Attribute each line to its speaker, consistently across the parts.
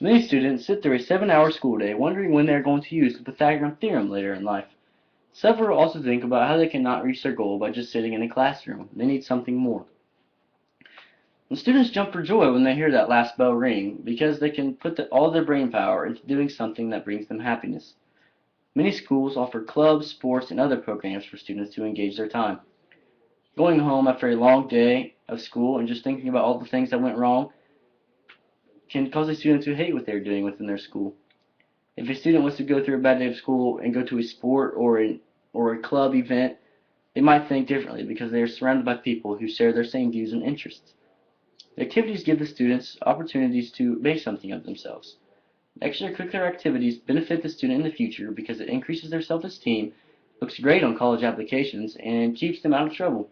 Speaker 1: Many students sit through a 7-hour school day wondering when they are going to use the Pythagorean theorem later in life. Several also think about how they cannot reach their goal by just sitting in a classroom. They need something more. And students jump for joy when they hear that last bell ring because they can put all their brain power into doing something that brings them happiness. Many schools offer clubs, sports, and other programs for students to engage their time. Going home after a long day of school and just thinking about all the things that went wrong can cause a student to hate what they're doing within their school. If a student wants to go through a bad day of school and go to a sport or a club event, they might think differently because they are surrounded by people who share their same views and interests. The activities give the students opportunities to make something of themselves. Extracurricular activities benefit the student in the future because it increases their self-esteem, looks great on college applications, and keeps them out of trouble.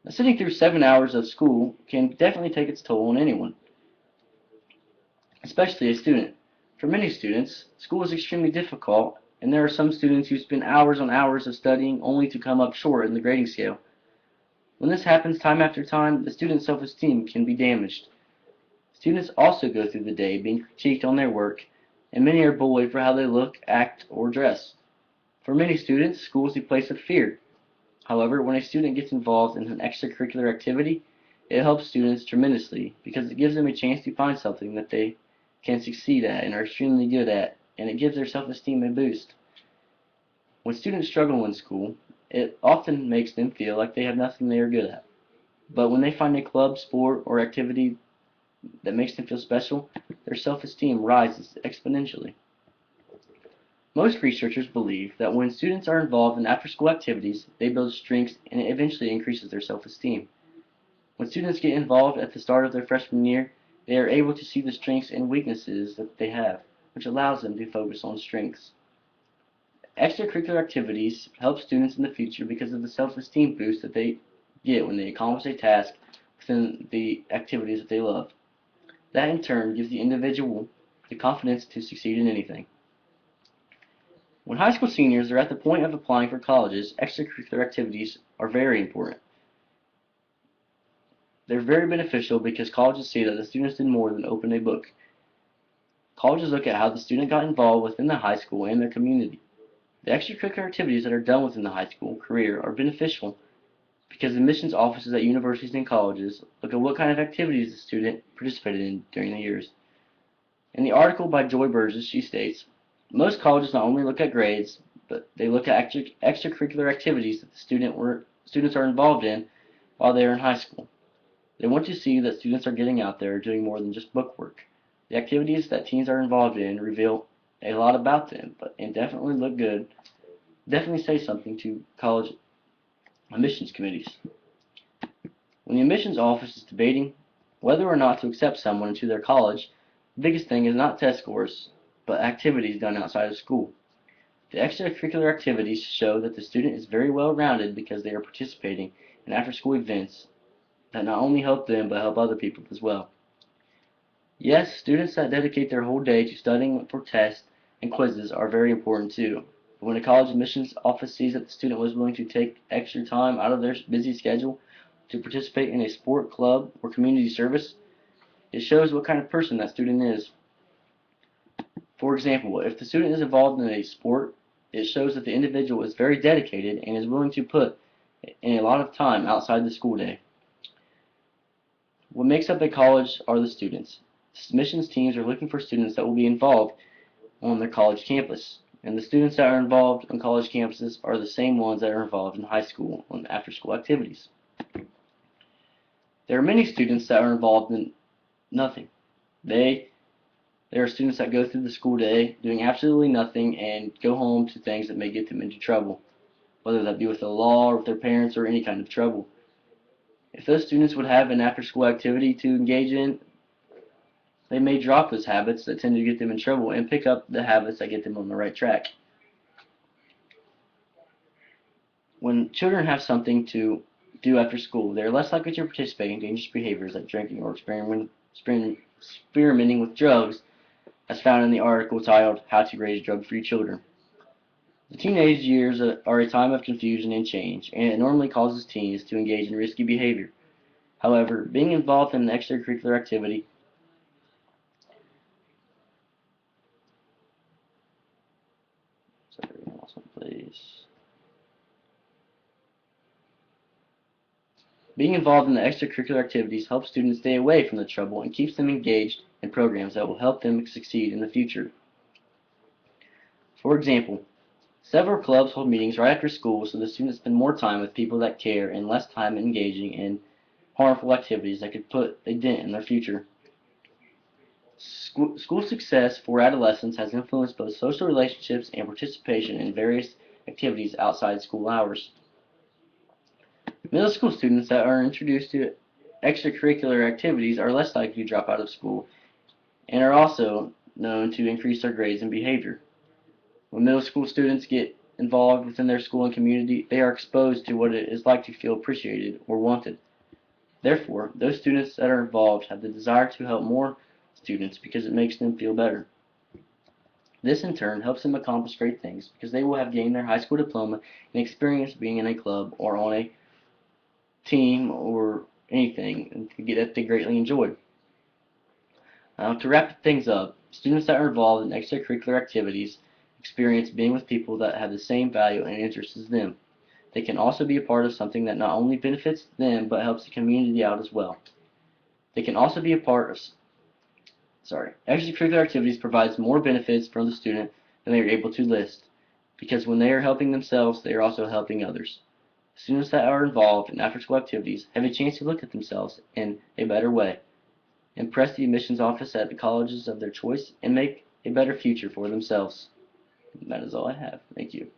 Speaker 1: Now, sitting through 7 hours of school can definitely take its toll on anyone, especially a student. For many students, school is extremely difficult, and there are some students who spend hours on hours of studying only to come up short in the grading scale. When this happens time after time, the student's self-esteem can be damaged. Students also go through the day being critiqued on their work, and many are bullied for how they look, act, or dress. For many students, school is a place of fear. However, when a student gets involved in an extracurricular activity, it helps students tremendously because it gives them a chance to find something that they can succeed at and are extremely good at, and it gives their self-esteem a boost. When students struggle in school, it often makes them feel like they have nothing they are good at. But when they find a club, sport, or activity that makes them feel special, their self-esteem rises exponentially. Most researchers believe that when students are involved in after-school activities, they build strengths and it eventually increases their self-esteem. When students get involved at the start of their freshman year, they are able to see the strengths and weaknesses that they have, which allows them to focus on strengths. Extracurricular activities help students in the future because of the self-esteem boost that they get when they accomplish a task within the activities that they love. That in turn gives the individual the confidence to succeed in anything. When high school seniors are at the point of applying for colleges, extracurricular activities are very important. They're very beneficial because colleges see that the students did more than open a book. Colleges look at how the student got involved within the high school and their community. The extracurricular activities that are done within the high school career are beneficial because admissions offices at universities and colleges look at what kind of activities the student participated in during the years. In the article by Joy Burgess, she states, most colleges not only look at grades, but they look at extracurricular activities that the students are involved in while they are in high school. They want to see that students are getting out there doing more than just book work. The activities that teens are involved in reveal a lot about them, and definitely look good. Definitely say something to college admissions committees. When the admissions office is debating whether or not to accept someone into their college, the biggest thing is not test scores, but activities done outside of school. The extracurricular activities show that the student is very well rounded because they are participating in after school events that not only help them but help other people as well. Yes, students that dedicate their whole day to studying for tests and quizzes are very important too. But when a college admissions office sees that the student was willing to take extra time out of their busy schedule to participate in a sport, club, or community service, it shows what kind of person that student is. For example, if the student is involved in a sport, it shows that the individual is very dedicated and is willing to put in a lot of time outside the school day. What makes up a college are the students. Admissions teams are looking for students that will be involved on their college campus, and the students that are involved on college campuses are the same ones that are involved in high school on after-school activities. There are many students that are involved in nothing. There are students that go through the school day doing absolutely nothing and go home to things that may get them into trouble, whether that be with the law or with their parents or any kind of trouble. If those students would have an after-school activity to engage in, they may drop those habits that tend to get them in trouble and pick up the habits that get them on the right track. When children have something to do after school, they are less likely to participate in dangerous behaviors like drinking or experimenting with drugs, as found in the article titled How to Raise Drug-Free Children. The teenage years are a time of confusion and change, and it normally causes teens to engage in risky behavior. However, being involved in an extracurricular activity Yes. Being involved in the extracurricular activities helps students stay away from the trouble and keeps them engaged in programs that will help them succeed in the future. For example, several clubs hold meetings right after school so the students spend more time with people that care and less time engaging in harmful activities that could put a dent in their future. School success for adolescents has influenced both social relationships and participation in various activities outside school hours. Middle school students that are introduced to extracurricular activities are less likely to drop out of school and are also known to increase their grades and behavior. When middle school students get involved within their school and community, they are exposed to what it is like to feel appreciated or wanted. Therefore, those students that are involved have the desire to help more students because it makes them feel better. This in turn helps them accomplish great things because they will have gained their high school diploma and experience being in a club or on a team or anything that they greatly enjoy. To wrap things up, students that are involved in extracurricular activities experience being with people that have the same value and interests as them. They can also be a part of something that not only benefits them but helps the community out as well. They can also be a part of extracurricular activities provides more benefits for the student than they are able to list, because when they are helping themselves, they are also helping others. Students that are involved in after-school activities have a chance to look at themselves in a better way, impress the admissions office at the colleges of their choice, and make a better future for themselves. And that is all I have. Thank you.